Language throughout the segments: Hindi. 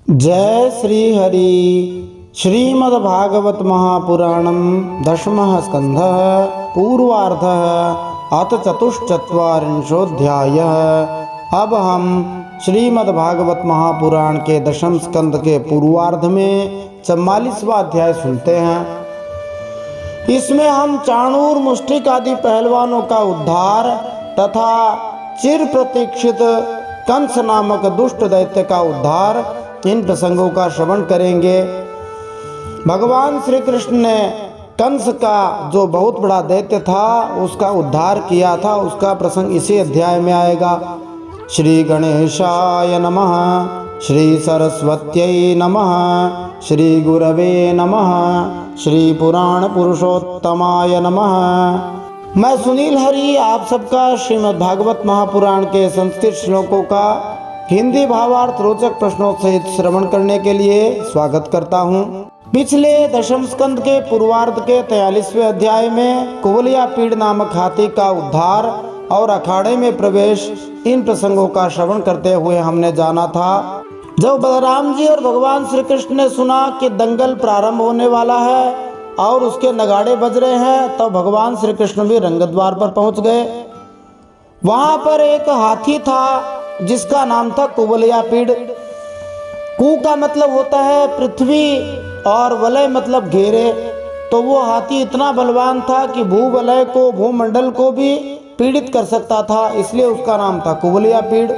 जय श्री हरि। श्रीमद्भागवत महापुराणम दशमः स्कंधः पूर्वार्धः अथ चतुश्चत्वारिंशोऽध्यायः। अब हम श्रीमद्भागवत महापुराण के दशम स्कंद के पूर्वार्ध में 44वां अध्याय सुनते हैं। इसमें हम चाणूर मुष्टिक आदि पहलवानों का उद्धार तथा चिर प्रतीक्षित कंस नामक दुष्ट दैत्य का उद्धार, इन प्रसंगों का श्रवण करेंगे। भगवान श्री कृष्ण ने कंस का जो बहुत बड़ा दैत्य था उसका उद्धार किया था, उसका प्रसंग इसी अध्याय में आएगा। श्री गणेशाय नमः, श्री सरस्वत्यै नमः, श्री गुरवे नमः, श्री पुराण पुरुषोत्तमाय नमः। मैं सुनील हरि आप सबका श्रीमद् भागवत महापुराण के संस्कृत श्लोकों का हिंदी भावार्थ रोचक प्रश्नों सहित श्रवण करने के लिए स्वागत करता हूँ। पिछले दशम स्कंद के पूर्वार्ध के 43वें अध्याय में कुवलिया पीड़ नामक हाथी का उद्धार और अखाड़े में प्रवेश, इन प्रसंगों का श्रवण करते हुए हमने जाना था। जब बलराम जी और भगवान श्री कृष्ण ने सुना कि दंगल प्रारंभ होने वाला है और उसके नगाड़े बज रहे हैं, तब भगवान श्री कृष्ण भी रंगद्वार पर पहुंच गए। वहां पर एक हाथी था जिसका नाम था कुवलिया पीड़। कु का मतलब होता है पृथ्वी और वलय मतलब घेरे। तो वो हाथी इतना बलवान था कि भूवलय को, भूमंडल को भी पीड़ित कर सकता था, इसलिए उसका नाम था कुवलिया पीड़।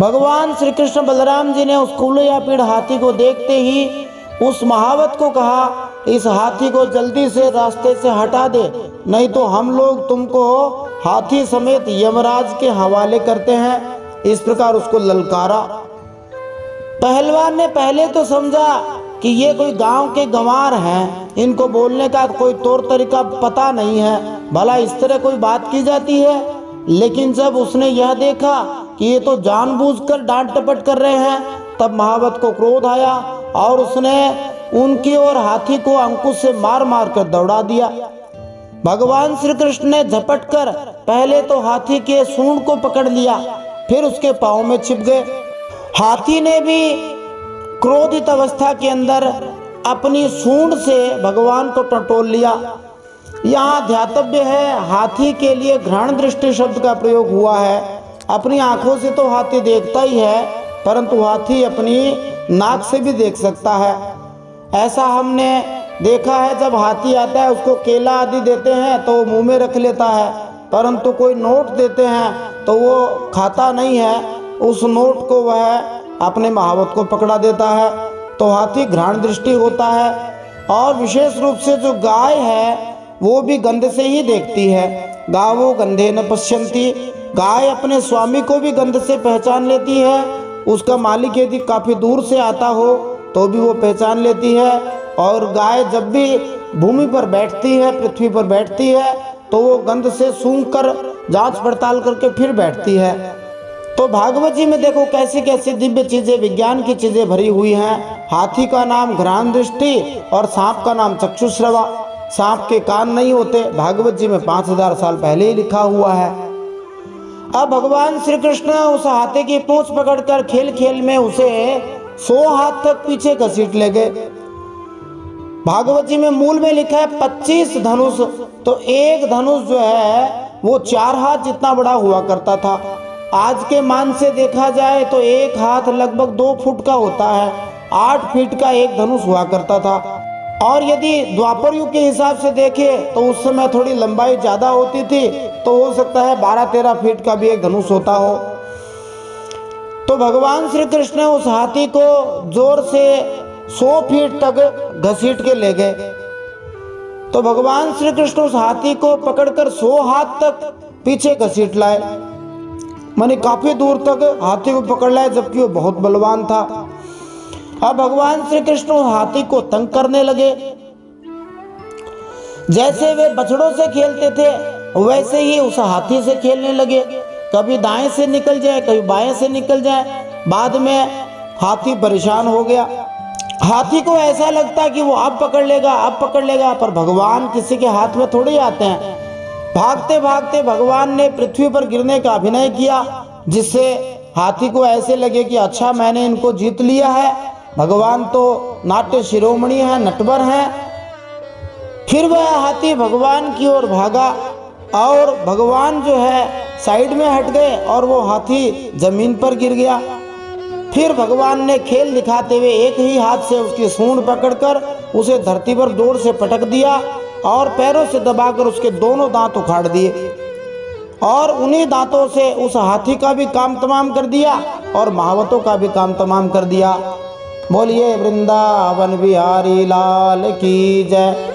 भगवान श्री कृष्ण बलराम जी ने उस कुवलिया पीड़ हाथी को देखते ही उस महावत को कहा, इस हाथी को जल्दी से रास्ते से हटा दे, नहीं तो हम लोग तुमको हाथी समेत यमराज के हवाले करते हैं। इस प्रकार उसको ललकारा। पहलवान ने पहले तो समझा कि ये कोई गांव के गंवार हैं, इनको बोलने का कोई तौर तरीका पता नहीं है, भला इस तरह कोई बात की जाती है। लेकिन जब उसने यह देखा कि ये तो जानबूझकर डांट टपट कर रहे हैं, तब महावत को क्रोध आया और उसने उनकी ओर हाथी को अंकुश से मार मार कर दौड़ा दिया। भगवान श्री कृष्ण ने झपट कर पहले तो हाथी के सूंड को पकड़ लिया, फिर उसके पांव में छिप गए। हाथी ने भी क्रोधित अवस्था के अंदर अपनी सूंड से भगवान को टटोल लिया। यहाँ ध्यातव्य है, हाथी के लिए घ्राण दृष्टि शब्द का प्रयोग हुआ है। अपनी आंखों से तो हाथी देखता ही है, परंतु हाथी अपनी नाक से भी देख सकता है। ऐसा हमने देखा है, जब हाथी आता है उसको केला आदि देते हैं तो वो मुंह में रख लेता है, परंतु कोई नोट देते हैं तो वो खाता नहीं है, उस नोट को वह अपने महावत को पकड़ा देता है। तो हाथी घ्राण दृष्टि होता है। और विशेष रूप से जो गाय है वो भी गंध से ही देखती है। गावो गंधे न पश्यन्ति, गाय अपने स्वामी को भी गंध से पहचान लेती है। उसका मालिक यदि काफ़ी दूर से आता हो तो भी वो पहचान लेती है। और गाय जब भी भूमि पर बैठती है, पृथ्वी पर बैठती है, तो वो गंध से सूंघ कर जांच पड़ताल करके फिर बैठती है। तो भागवत जी में देखो कैसी कैसी दिव्य चीजें, विज्ञान की चीजें भरी हुई हैं। हाथी का नाम घ्राण दृष्टि और सांप का नाम चक्षुश्रवा। सांप के कान नहीं होते, भागवत जी में 5000 साल पहले ही लिखा हुआ है। अब भगवान श्री कृष्ण उस हाथी की पूंछ पकड़कर खेल खेल में उसे 100 हाथ तक पीछे घसीट ले गए। भागवत जी में मूल में लिखा है 25 धनुष। तो एक धनुष जो है वो 4 हाथ जितना बड़ा हुआ करता था। आज के मान से देखा जाए तो एक हाथ लगभग 2 फुट का होता है। 8 फीट का एक धनुष हुआ करता था। और यदि द्वापर युग के हिसाब से देखें तो उस समय थोड़ी लंबाई ज्यादा होती थी, तो हो सकता है 12-13 फीट का भी एक धनुष होता हो। तो भगवान श्री कृष्ण उस हाथी को जोर से 100 फीट तक घसीट के ले गए। तो भगवान श्री कृष्ण उस हाथी को पकड़कर 100 हाथ तक पीछे घसीट लाए, माने काफी दूर तक हाथी को पकड़ लाए, जबकि वो बहुत बलवान था। अब भगवान श्री कृष्ण उस हाथी को तंग करने लगे। जैसे वे बछड़ों से खेलते थे वैसे ही उस हाथी से खेलने लगे। कभी दाएं से निकल जाए, कभी बाएं से निकल जाए। बाद में हाथी परेशान हो गया। हाथी को ऐसा लगता कि वो अब पकड़ लेगा, अब पकड़ लेगा, पर भगवान किसी के हाथ में थोड़ी आते हैं। भागते भागते भगवान ने पृथ्वी पर गिरने का अभिनय किया, जिससे हाथी को ऐसे लगे कि अच्छा मैंने इनको जीत लिया है, भगवान तो नाट्य शिरोमणि है, नटवर है। फिर वह हाथी भगवान की ओर भागा और भगवान जो है साइड में हट गए और वो हाथी जमीन पर गिर गया। फिर भगवान ने खेल दिखाते हुए एक ही हाथ से उसकी सूंड पकड़कर उसे धरती पर जोर से पटक दिया और पैरों से दबाकर उसके दोनों दांत उखाड़ दिए और उन्हीं दांतों से उस हाथी का भी काम तमाम कर दिया और महावतों का भी काम तमाम कर दिया। बोलिए वृंदावन बिहारी लाल की जय।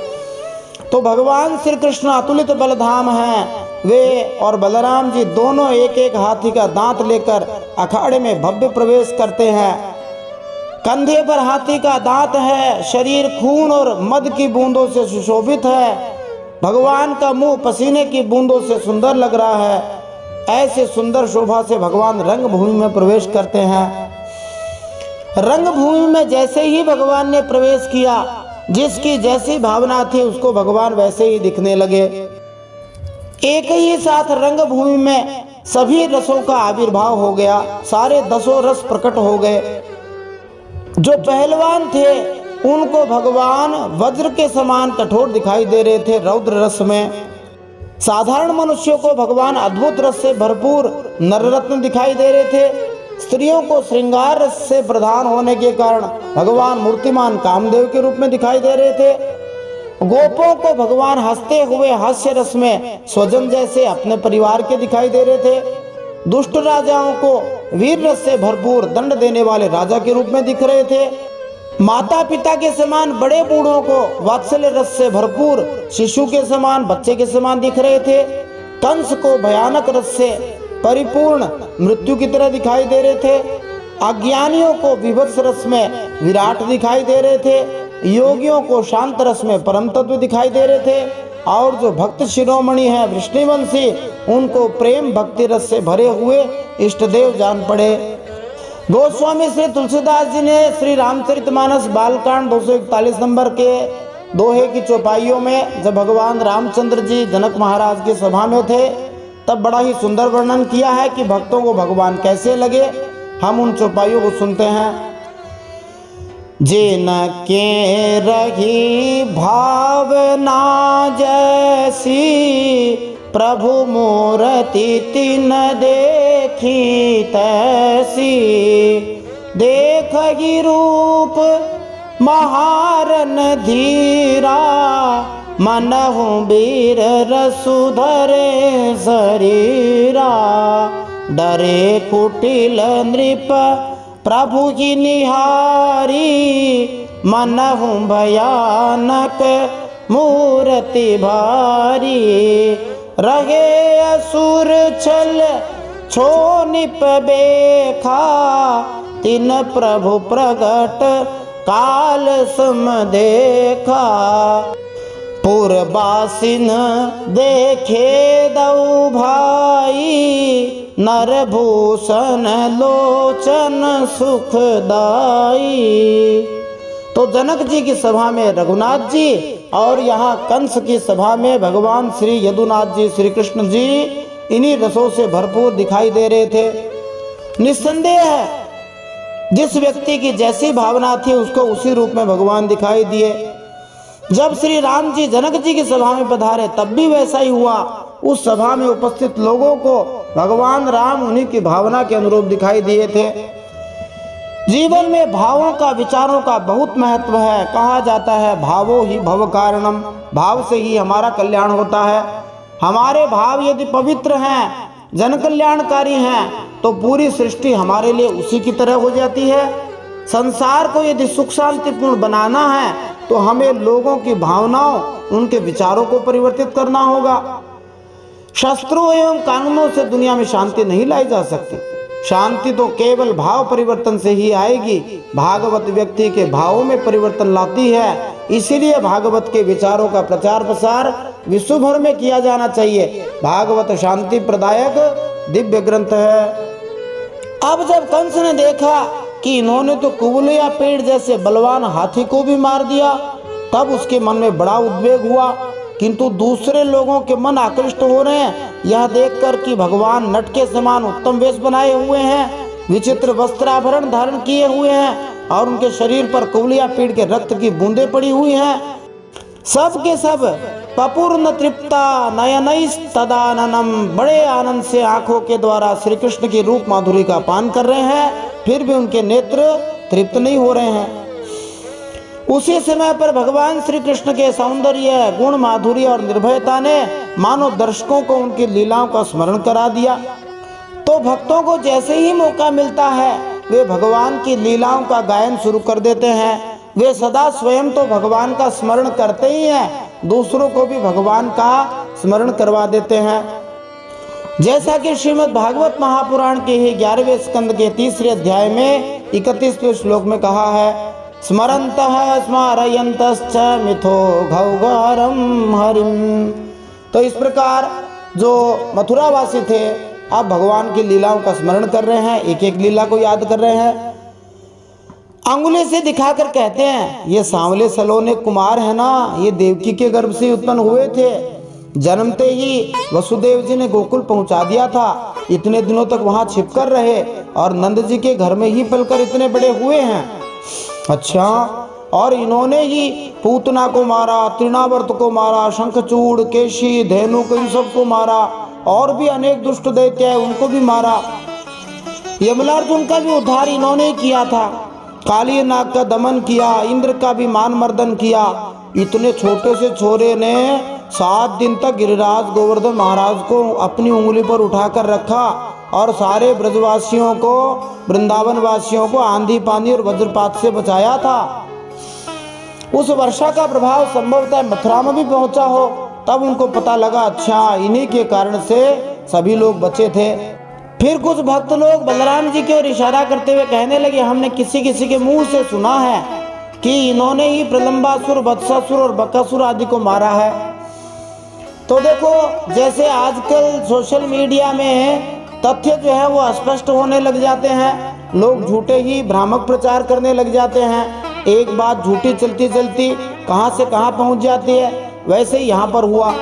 तो भगवान श्री कृष्ण अतुलित बलधाम हैं, वे और बलराम जी दोनों एक एक हाथी का दांत लेकर अखाड़े में भव्य प्रवेश करते हैं। कंधे पर हाथी का दांत है, शरीर खून और मद की बूंदों से सुशोभित है, भगवान का मुंह पसीने की बूंदों से सुंदर लग रहा है। ऐसे सुंदर शोभा से भगवान रंगभूमि में प्रवेश करते हैं। रंगभूमि में जैसे ही भगवान ने प्रवेश किया, जिसकी जैसी भावना थी उसको भगवान वैसे ही दिखने लगे। एक ही साथ रंगभूमि में सभी रसों का आविर्भाव हो गया, सारे 10 रस प्रकट हो गए। जो पहलवान थे उनको भगवान वज्र के समान कठोर दिखाई दे रहे थे रौद्र रस में। साधारण मनुष्यों को भगवान अद्भुत रस से भरपूर नररत्न दिखाई दे रहे थे। स्त्रियों को श्रृंगार रस से प्रधान होने के कारण भगवान मूर्तिमान कामदेव के रूप में दिखाई दे रहे थे। गोपों को भगवान हंसते हुए हास्य रस में स्वजन जैसे अपने परिवार के दिखाई दे रहे थे। दुष्ट राजाओं को वीर रस से भरपूर दंड देने वाले राजा के रूप में दिख रहे थे। माता पिता के समान बड़े बूढ़ों को वात्सल्य रस से भरपूर शिशु के समान, बच्चे के समान दिख रहे थे। कंस को भयानक रस से परिपूर्ण मृत्यु की तरह दिखाई दे रहे थे। अज्ञानियों को विभत्स रस में विराट दिखाई दे रहे थे। योगियों को शांत रस में परम तत्व दिखाई दे रहे थे। और जो भक्त शिरोमणि हैं वृष्णिवंशी, उनको प्रेम भक्ति रस से भरे हुए इष्ट देव जान पड़े। गोस्वामी श्री तुलसीदास जी ने श्री रामचरितमानस बालकांड 241 नंबर के दोहे की चौपाइयों में जब भगवान रामचंद्र जी जनक महाराज की सभा में थे तब बड़ा ही सुंदर वर्णन किया है कि भक्तों को भगवान कैसे लगे। हम उन चौपाइयों को सुनते हैं। जिनके रही भावना जैसी, प्रभु मूर्ति तिन देखी तैसी। देखी रूप महारन धीरा, मनहु वीर रसुधरे शरीरा। डरे कुटिल नृप प्रभु की निहारी, मनहु भयानक मूर्ति भारी। रहे असुर छल छो निप बेखा, तिन प्रभु प्रगट काल सम देखा। पुरबासिन देखे दऊ भाई, नरभूषण लोचन सुखदाई। तो जनक जी की सभा में रघुनाथ जी और यहाँ कंस की सभा में भगवान श्री यदुनाथ जी श्री कृष्ण जी इन्हीं रसों से भरपूर दिखाई दे रहे थे। निस्संदेह है जिस व्यक्ति की जैसी भावना थी उसको उसी रूप में भगवान दिखाई दिए। जब श्री राम जी जनक जी की सभा में पधारे तब भी वैसा ही हुआ। उस सभा में उपस्थित लोगों को भगवान राम उन्हीं की भावना के अनुरूप दिखाई दिए थे। जीवन में भावों का, विचारों का बहुत महत्व है। कहा जाता है भावो ही भव कारणम, भाव से ही हमारा कल्याण होता है। हमारे भाव यदि पवित्र हैं, जन कल्याणकारी हैं, तो पूरी सृष्टि हमारे लिए उसी की तरह हो जाती है। संसार को यदि सुख शांतिपूर्ण बनाना है तो हमें लोगों की भावनाओं, उनके विचारों को परिवर्तित करना होगा। शस्त्रों एवं कानूनों से दुनिया में शांति नहीं लाई जा सकती। शांति तो केवल भाव परिवर्तन से ही आएगी। भागवत व्यक्ति के भावों में परिवर्तन लाती है। इसीलिए भागवत के विचारों का प्रचार प्रसार विश्व भर में किया जाना चाहिए। भागवत शांति प्रदायक दिव्य ग्रंथ है। अब जब कंस ने देखा कि इन्होंने तो कुबलिया पेड़ जैसे बलवान हाथी को भी मार दिया, तब उसके मन में बड़ा उद्वेग हुआ। किंतु दूसरे लोगों के मन आकृष्ट हो रहे हैं यह देखकर कि भगवान नट के समान उत्तम वेश बनाए हुए हैं, विचित्र वस्त्राभरण धारण किए हुए हैं और उनके शरीर पर कुबलिया पीड़ के रक्त की बूंदें पड़ी हुई हैं। सब के सब पपूर्ण तृप्ता नयनैस्तदाननम, बड़े आनंद से आंखों के द्वारा श्री कृष्ण की रूप माधुरी का पान कर रहे हैं, फिर भी उनके नेत्र तृप्त नहीं हो रहे हैं। उसी समय पर भगवान श्री कृष्ण के सौंदर्य, गुण, माधुर्य और निर्भयता ने मानव दर्शकों को उनकी लीलाओं का स्मरण करा दिया। तो भक्तों को जैसे ही मौका मिलता है वे भगवान की लीलाओं का गायन शुरू कर देते हैं। वे सदा स्वयं तो भगवान का स्मरण करते ही हैं, दूसरों को भी भगवान का स्मरण करवा देते हैं। जैसा कि श्रीमद् भागवत महापुराण के ही 11वें स्कंद के 3रे अध्याय में 31वें श्लोक में कहा है, स्मरन्तः स्मारयन्तश्च मिथो घौघरं हरिम। तो इस प्रकार जो मथुरावासी थे अब भगवान की लीलाओं का स्मरण कर रहे हैं, एक एक लीला को याद कर रहे हैं। अंगुली से दिखाकर कहते हैं, ये सांवले सलोने कुमार है ना, ये देवकी के गर्भ से उत्पन्न हुए थे। जन्मते ही वसुदेव जी ने गोकुल पहुंचा दिया था, इतने दिनों तक वहां छिपकर रहे और नंद जी के घर में ही पलकर इतने बड़े हुए हैं। अच्छा, और इन्होंने ही पूतना को मारा, तृणावर्त को मारा, शंखचूड़, केशी, धेनु को, इन सबको मारा, और भी अनेक दुष्ट दैत्य है उनको भी मारा। यमलार्जुन का भी उद्धार इन्होंने ही किया था, काली नाग का दमन किया, इंद्र का भी मान मर्दन किया। इतने छोटे से छोरे ने 7 दिन तक गिरिराज गोवर्धन महाराज को अपनी उंगली पर उठाकर रखा और सारे ब्रजवासियों को, वृंदावन वासियों को आंधी पानी और वज्रपात से बचाया था। उस वर्षा का प्रभाव संभवतः मथुरा में भी पहुंचा हो, तब उनको पता लगा अच्छा इन्हीं के कारण से सभी लोग बचे थे। फिर कुछ भक्त लोग बलराम जी की ओर इशारा करते हुए कहने लगे, हमने किसी किसी के मुंह से सुना है कि इन्होंने ही प्रलंबासुर, वत्सासुर और बकासुर आदि को मारा है। तो देखो, जैसे आजकल सोशल मीडिया में तथ्य जो है वो स्पष्ट होने लग जाते हैं, लोग झूठे ही भ्रामक प्रचार करने लग जाते हैं। एक बात झूठी चलती चलती कहां से कहां पहुंच जाती है, वैसे ही यहाँ पर हुआ।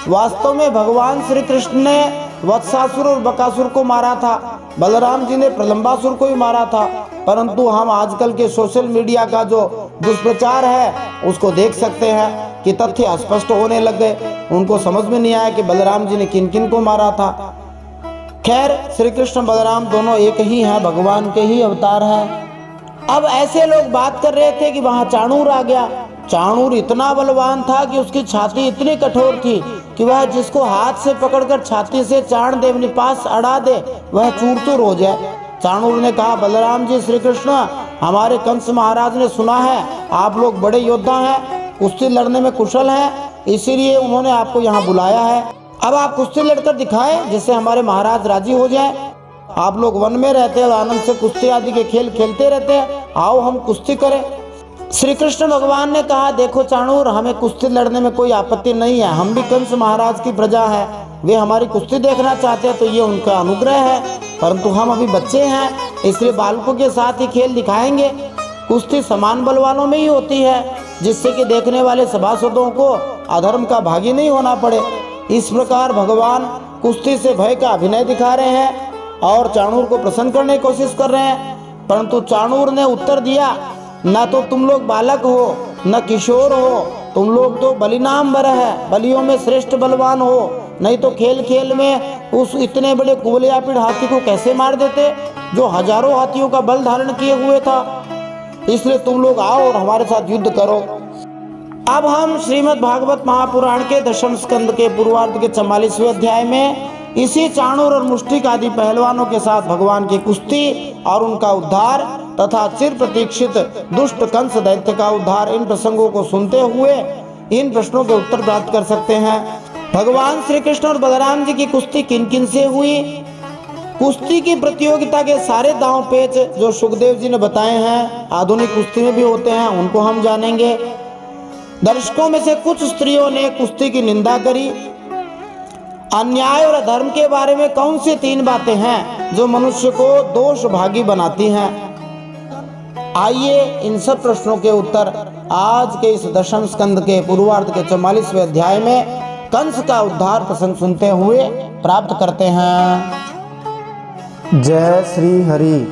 वास्तव में भगवान श्री कृष्ण ने वत्सासुर और बकासुर को मारा था, बलराम जी ने प्रलंबासुर को ही मारा था, परंतु हम आजकल के सोशल मीडिया का जो दुष्प्रचार है उसको देख सकते हैं कि तथ्य स्पष्ट होने लग गए। उनको समझ में नहीं आया कि बलराम जी ने किन किन को मारा था। खैर, श्री कृष्ण बलराम दोनों एक ही हैं, भगवान के ही अवतार हैं। अब ऐसे लोग बात कर रहे थे कि वहां चाणूर आ गया। चाणूर इतना बलवान था कि उसकी छाती इतनी कठोर थी कि वह जिसको हाथ से पकड़कर छाती से चाण दे, अपने पास अड़ा दे, वह चूर चूर हो जाए। चाणूर ने कहा, बलराम जी, श्री कृष्ण, हमारे कंस महाराज ने सुना है आप लोग बड़े योद्धा हैं, कुश्ती लड़ने में कुशल हैं, इसीलिए उन्होंने आपको यहाँ बुलाया है। अब आप कुश्ती लड़कर दिखाएं जिससे हमारे महाराज राजी हो जाएं। आप लोग वन में रहते हैं और आनंद से कुश्ती आदि के खेल खेलते रहते हैं, आओ हम कुश्ती करें। श्री कृष्ण भगवान ने कहा, देखो चाणूर, हमें कुश्ती लड़ने में कोई आपत्ति नहीं है, हम भी कंस महाराज की प्रजा है, वे हमारी कुश्ती देखना चाहते हैं तो ये उनका अनुग्रह है, परंतु हम अभी बच्चे हैं, इसलिए बालकों के साथ ही खेल दिखाएंगे। कुश्ती समान बल वालों में ही होती है, जिससे कि देखने वाले सभासदों को अधर्म का भागी नहीं होना पड़े। इस प्रकार भगवान कुश्ती से भय का अभिनय दिखा रहे हैं और चाणूर को प्रसन्न करने की कोशिश कर रहे हैं, परंतु चाणूर ने उत्तर दिया, न तो तुम लोग बालक हो न किशोर हो, तुम लोग तो बलिनाम्बर है, बलियों में श्रेष्ठ बलवान हो, नहीं तो खेल खेल में उस इतने बड़े कुबलियापीड़ हाथी को कैसे मार देते जो हजारों हाथियों का बल धारण किए हुए था। इसलिए तुम लोग आओ और हमारे साथ युद्ध करो। अब हम श्रीमद् भागवत महापुराण के 10वें स्कंद के पूर्वार्ध के 44वें अध्याय में इसी चाणूर और मुष्टिक आदि पहलवानों के साथ भगवान की कुश्ती और उनका उद्धार तथा चिर प्रतीक्षित दुष्ट कंस दैत्य का उद्धार, इन प्रसंगों को सुनते हुए इन प्रश्नों के उत्तर प्राप्त कर सकते हैं। भगवान श्री कृष्ण और बलराम जी की कुश्ती किन किन से हुई, कुश्ती की प्रतियोगिता के सारे दांव पेच जो सुखदेव जी ने बताए हैं आधुनिक कुश्ती में भी होते हैं, उनको हम जानेंगे। दर्शकों में से कुछ स्त्रियों ने कुश्ती की निंदा करी। अन्याय और अधर्म के बारे में कौन सी 3 बातें हैं जो मनुष्य को दोष भागी बनाती हैं? आइए इन सब प्रश्नों के उत्तर आज के इस 10वें स्कंद के पूर्वार्ध के 44वें अध्याय में कंस का उद्धार प्रसंग सुनते हुए प्राप्त करते हैं। जय श्री हरि।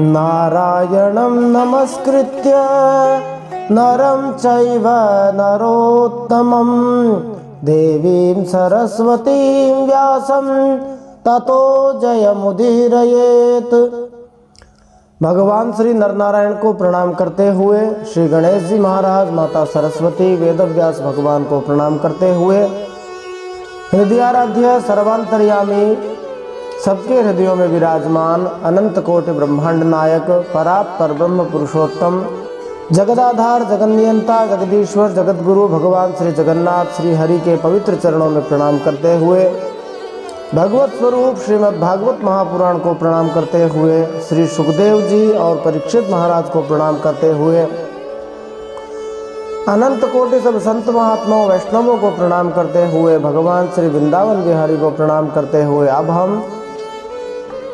नारायणं नमस्कृत्य नरं चैव नरोत्तमं देवीं सरस्वतीं व्यासं ततो जयमुदीरयेत्। भगवान श्री नरनारायण को प्रणाम करते हुए, श्री गणेश जी महाराज, माता सरस्वती, वेदव्यास भगवान को प्रणाम करते हुए, हृदयाराध्य सर्वांतर्यामी, सबके हृदयों में विराजमान, अनंत कोटि ब्रह्मांड नायक, परात् परब्रह्म पुरुषोत्तम, जगदाधार, जगन्नियंता, जगदीश्वर, जगतगुरु भगवान श्री जगन्नाथ श्री हरि के पवित्र चरणों में प्रणाम करते हुए, भगवत स्वरूप श्रीमद् भागवत महापुराण को प्रणाम करते हुए, श्री सुखदेव जी और परीक्षित महाराज को प्रणाम करते हुए, अनंत कोटि सब संत महात्माओं वैष्णवों को प्रणाम करते हुए, भगवान श्री वृंदावन बिहारी को प्रणाम करते हुए, अब हम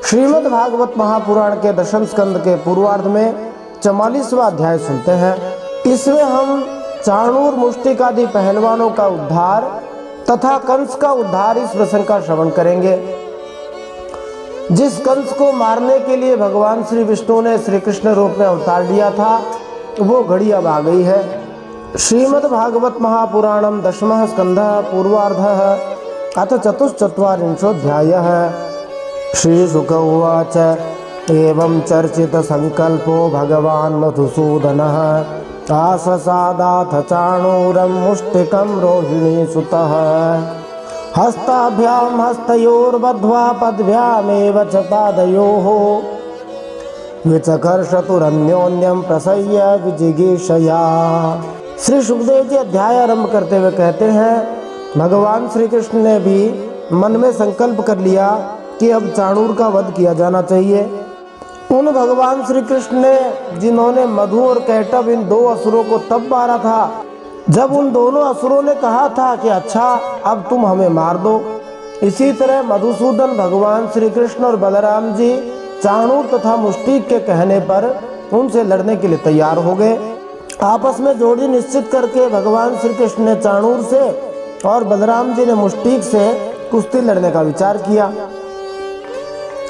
श्रीमद् भागवत महापुराण के दशम स्कंद के पूर्वार्ध में 44वां अध्याय सुनते हैं। इसमें हम चाणूर मुष्टिक आदि पहलवानों का उद्धार तथा कंस का उद्धार, इस प्रसंग का श्रवण करेंगे। जिस कंस को मारने के लिए भगवान श्री विष्णु ने श्री कृष्ण रूप में अवतार लिया था, वो घड़ी अब आ गई है। श्रीमद् भागवत महापुराणम दशमः स्कंधः पूर्वार्धः अथ चतुश्चत्वारिंशोऽध्यायः। श्रीशुक उवाच एवं चर्चित संकल्पो भगवान् मधुसूदनः आससादाथ चाणूरं मुष्टिकं रोहिणी सुतः हस्ताभ्यां हस्तयोर्बद्ध्वा पद्भ्यामेव च पादयोः विचकर्षतुरन्योन्यं प्रसह्य विजिगीषया। श्री सुखदेव जी अध्याय आरंभ करते हुए कहते हैं, भगवान श्री कृष्ण ने भी मन में संकल्प कर लिया कि अब चाणूर का वध किया जाना चाहिए। उन भगवान श्री कृष्ण ने, जिन्होंने मधु और कैटभ इन दो असुरों को तब मारा था जब उन दोनों असुरों ने कहा था कि अच्छा अब तुम हमें मार दो। इसी तरह मधुसूदन भगवान श्री कृष्ण और बलराम जी चाणूर तथा मुष्टिक के कहने पर उनसे लड़ने के लिए तैयार हो गए। आपस में जोड़ी निश्चित करके भगवान श्री कृष्ण ने चाणूर से और बलराम जी ने मुष्टिक से कुश्ती लड़ने का विचार किया।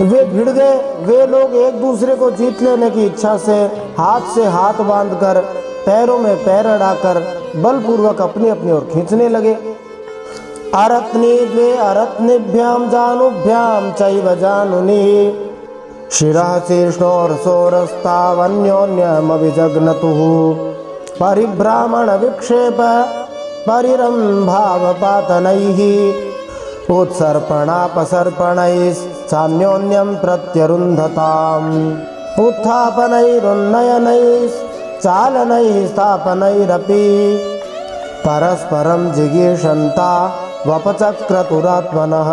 वे भिड़ गए। वे लोग एक दूसरे को जीत लेने की इच्छा से हाथ बांधकर, पैरों में पैर अड़ाकर बलपूर्वक अपनी अपनी ओर खींचने लगे। अरत्नी द्वे अरत्निभ्याम जानुभ्याम चैव जानुनि शिरः शीर्ष्णोरसोरस्तावन्योन्यमभिजग्नतुः परिभ्रामण विक्षेप परिरम्भावपातनैः उत्सर्पणापसर्पणैश्चान्योन्यं प्रत्यरुन्धताम् उत्थापनैरुन्नयनैश्चालनैः स्थापनैरपि परस्परं जिगीषन्ता वपचक्रतुरात्मनः।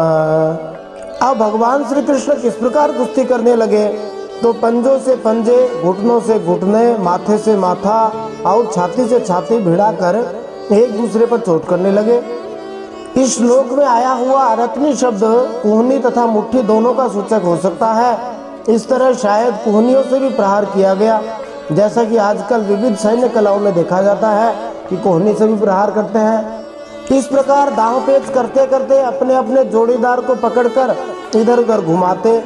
अब भगवान श्री कृष्ण किस प्रकार कुश्ती करने लगे तो पंजों से पंजे, घुटनों से घुटने, माथे से माथा और छाती से छाती भिड़ाकर एक दूसरे पर चोट करने लगे। इस श्लोक में आया हुआ अरत्नी शब्द कुहनी तथा मुट्ठी दोनों का सूचक हो सकता है। इस तरह शायद कुहनियों से भी प्रहार किया गया, जैसा कि आजकल विविध सैन्य कलाओं में देखा जाता है कि कुहनी से भी प्रहार करते हैं। इस प्रकार दांव पेच करते करते अपने अपने जोड़ीदार को पकड़कर इधर उधर घुमाते,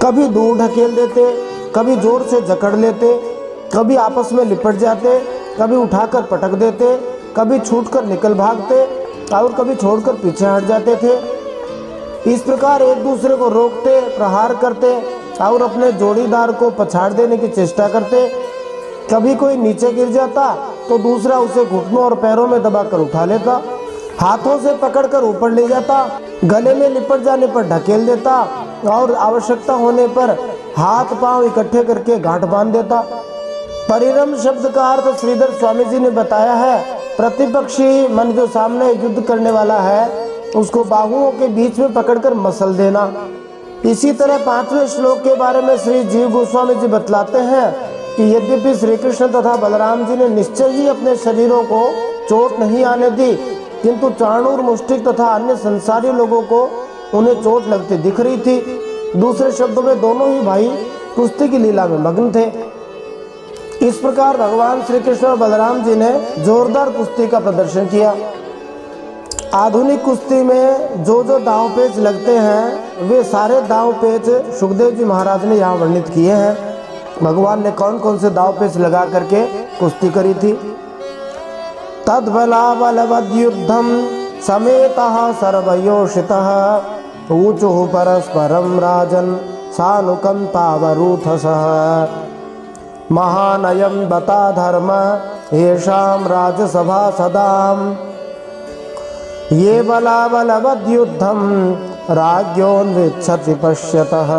कभी दूर ढकेल देते, कभी जोर से जकड़ लेते, कभी आपस में लिपट जाते, कभी उठाकर पटक देते, कभी छूटकर निकल भागते और कभी छोड़कर पीछे हट जाते थे। इस प्रकार एक दूसरे को रोकते, प्रहार करते और अपने जोड़ीदार को पछाड़ देने की चेष्टा करते। कभी कोई नीचे गिर जाता तो दूसरा उसे घुटनों और पैरों में दबाकर उठा लेता, हाथों से पकड़कर ऊपर ले जाता, गले में लिपट जाने पर ढकेल देता और आवश्यकता होने पर हाथ पांव इकट्ठे करके गांठ बांध देता। परिरम शब्द का अर्थ श्रीधर स्वामी जी ने बताया है, प्रतिपक्षी मन जो सामने युद्ध करने वाला है उसको बाहुओं के बीच में पकड़कर मसल देना। इसी तरह 5वें श्लोक के बारे में श्री जीव गोस्वामी जी बतलाते हैं कि यद्यपि श्री कृष्ण तथा बलराम जी ने निश्चय ही अपने शरीरों को चोट नहीं आने दी, किंतु चाणूर, मुष्टिक तथा अन्य संसारी लोगों को उन्हें चोट लगती दिख रही थी। दूसरे शब्दों में दोनों ही भाई कुश्ती की लीला में मग्न थे। इस प्रकार भगवान श्री कृष्ण और बलराम जी ने जोरदार कुश्ती का प्रदर्शन किया। आधुनिक कुश्ती में जो दांव पेच लगते हैं वे सारे दाव पेच सुखदेव जी महाराज ने यहाँ वर्णित किए हैं। भगवान ने कौन कौन से दाव पेच लगा करके कुश्ती करी थी। तद्बला बलवद्युद्धम समेतः सर्वयोषितः ऊचुः परस्परं राजन् सानुकंपावरूथसः महानयं बता धर्म येषां राजसभा सदाम ये बलाबलवद्युद्धं राज्ञोन्विच्छति पश्यतः।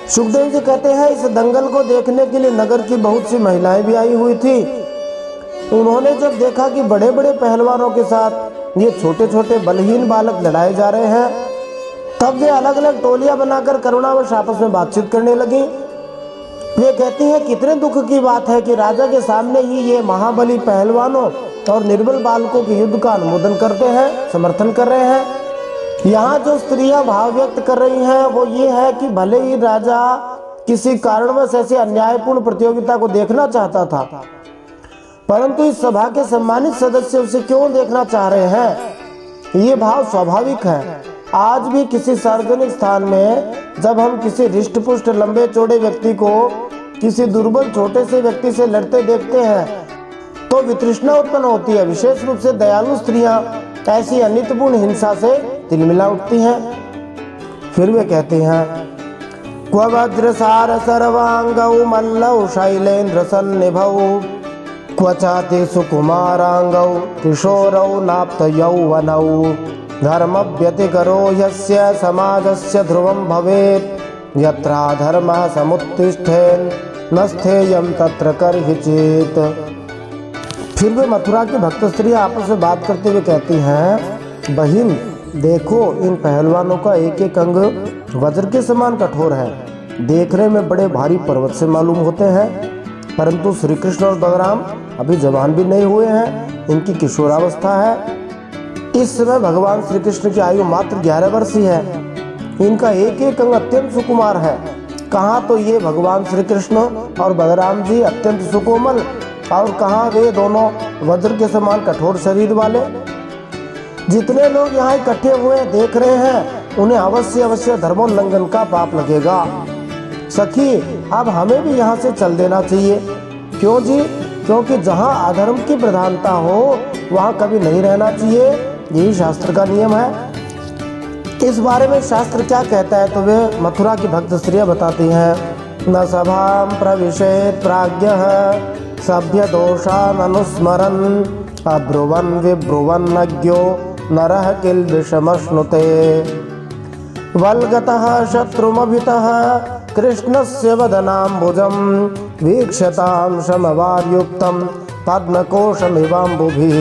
सुखदेव जी कहते हैं इस दंगल को देखने के लिए नगर की बहुत सी महिलाएं भी आई हुई थी। उन्होंने जब देखा कि बड़े बड़े पहलवानों के साथ ये छोटे छोटे बलहीन बालक लड़ाए जा रहे हैं, तब वे अलग अलग टोलियां बनाकर करुणावश आपस में बातचीत करने लगी। वे कहती हैं कितने दुख की बात है कि राजा के सामने ही ये महाबली पहलवानों और निर्बल बालकों के युद्ध का अनुमोदन करते हैं, समर्थन कर रहे हैं। यहाँ जो स्त्रियां भाव व्यक्त कर रही हैं वो ये है कि भले ही राजा किसी कारणवश ऐसे अन्यायपूर्ण प्रतियोगिता को देखना चाहता था, परंतु इस सभा के सम्मानित सदस्य उसे क्यों देखना चाह रहे हैं। ये भाव स्वाभाविक है। आज भी किसी सार्वजनिक स्थान में जब हम किसी हृष्ट पुष्ट लंबे चौड़े व्यक्ति को किसी दुर्बल छोटे से व्यक्ति से लड़ते देखते हैं तो वितृष्णा उत्पन्न होती है। विशेष रूप से दयालु स्त्रियां ऐसी अनितपूर्ण हिंसा से तिलमिला उठती हैं। फिर वे कहते हैं क्व वज्रसार सर्वांगौ मल्लौ शैलेन्द्र सन्निभौ क्व चाति सुकुमारांगौ किशोरौ नाप्त यौवनौ धर्म व्यतिकरो यस्य समाजस्य ध्रुवं भवेत् यत्रा धर्मः समुत्तिष्ठेन् न स्थेयं तत्र कर्हिचित्। फिर वे मथुरा की भक्त स्त्रियां आपस में बात करते हुए कहती हैं बहिन देखो इन पहलवानों का एक एक अंग वज्र के समान कठोर है, देखने में बड़े भारी पर्वत से मालूम होते हैं, परंतु श्री कृष्ण और बलराम अभी जवान भी नहीं हुए हैं, इनकी किशोरावस्था है। इस समय भगवान श्री कृष्ण की आयु मात्र 11 वर्ष ही है। इनका एक एक अंग अत्यंत सुकुमार है। कहाँ तो ये भगवान श्री कृष्ण और बलराम जी अत्यंत सुकोमल और कहाँ वे दोनों वज्र के समान कठोर शरीर वाले। जितने लोग यहाँ इकट्ठे हुए देख रहे हैं उन्हें अवश्य अवश्य धर्मोल्लंघन का पाप लगेगा। सखी अब हमें भी यहाँ से चल देना चाहिए। क्यों जी? क्योंकि जहाँ अधर्म की प्रधानता हो वहाँ कभी नहीं रहना चाहिए, यही शास्त्र का नियम है। इस बारे में शास्त्र क्या कहता है तो वे मथुरा की भक्त स्त्रियां बताती हैं न सभां प्रविशेत् प्राज्ञः सभ्य दोषान् अनुस्मरन् अब्रुवन् विब्रुवन्नज्ञो नरः किल विषमश्नुते वल्गतः शत्रुमभितः कृष्णस्य वदनाम्बुजं वीक्षतां समवार्युक्तं पद्मकोशमिवाम्बुभिः।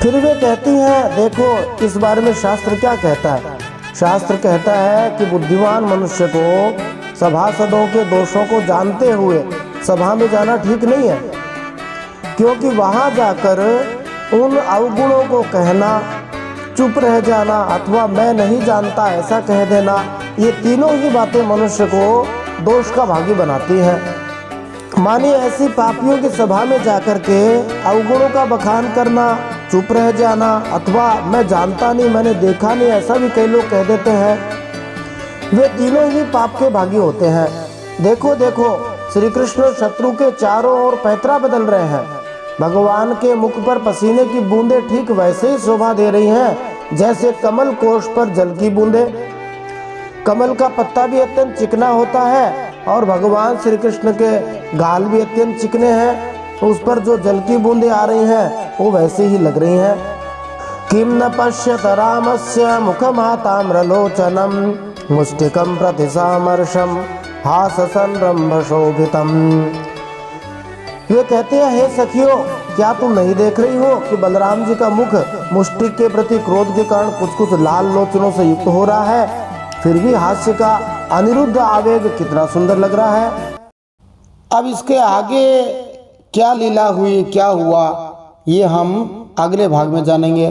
फिर वे कहती हैं देखो इस बारे में शास्त्र क्या कहता है। शास्त्र कहता है कि बुद्धिमान मनुष्य को सभासदों के दोषों को जानते हुए सभा में जाना ठीक नहीं है, क्योंकि वहां जाकर उन अवगुणों को कहना, चुप रह जाना अथवा मैं नहीं जानता ऐसा कह देना, ये तीनों ही बातें मनुष्य को दोष का भागी बनाती हैं। मानिए ऐसी पापियों की सभा में जाकर के अवगुणों का बखान करना, चुप रह जाना अथवा मैं जानता नहीं, मैंने देखा नहीं, ऐसा भी कई लोग कह देते हैं। वे तीनों ही पाप के भागी होते हैं। देखो देखो श्री कृष्ण शत्रु के चारों ओर पैतरा बदल रहे हैं। भगवान के मुख पर पसीने की बूंदें ठीक वैसे ही शोभा दे रही हैं जैसे कमल कोश पर जल की बूंदें। कमल का पत्ता भी अत्यंत चिकना होता है और भगवान श्री कृष्ण के गाल भी अत्यंत चिकने हैं, उस पर जो जल की बूंदें आ रही हैं वो वैसे ही लग रही हैं। किम न पश्यत रामस्य मुखमाताम्रलोचनम मुष्टिकम प्रतिसामर्शम हाससंरंभ शोभितम। वे कहते हैं हे सखियों क्या तुम नहीं देख रही हो कि बलराम जी का मुख मुष्टिक के प्रति क्रोध के कारण कुछ कुछ लाल लोचनों से युक्त हो रहा है, फिर भी हास्य का अनिरुद्ध आवेग कितना सुंदर लग रहा है। अब इसके आगे क्या लीला हुई, क्या हुआ, ये हम अगले भाग में जानेंगे।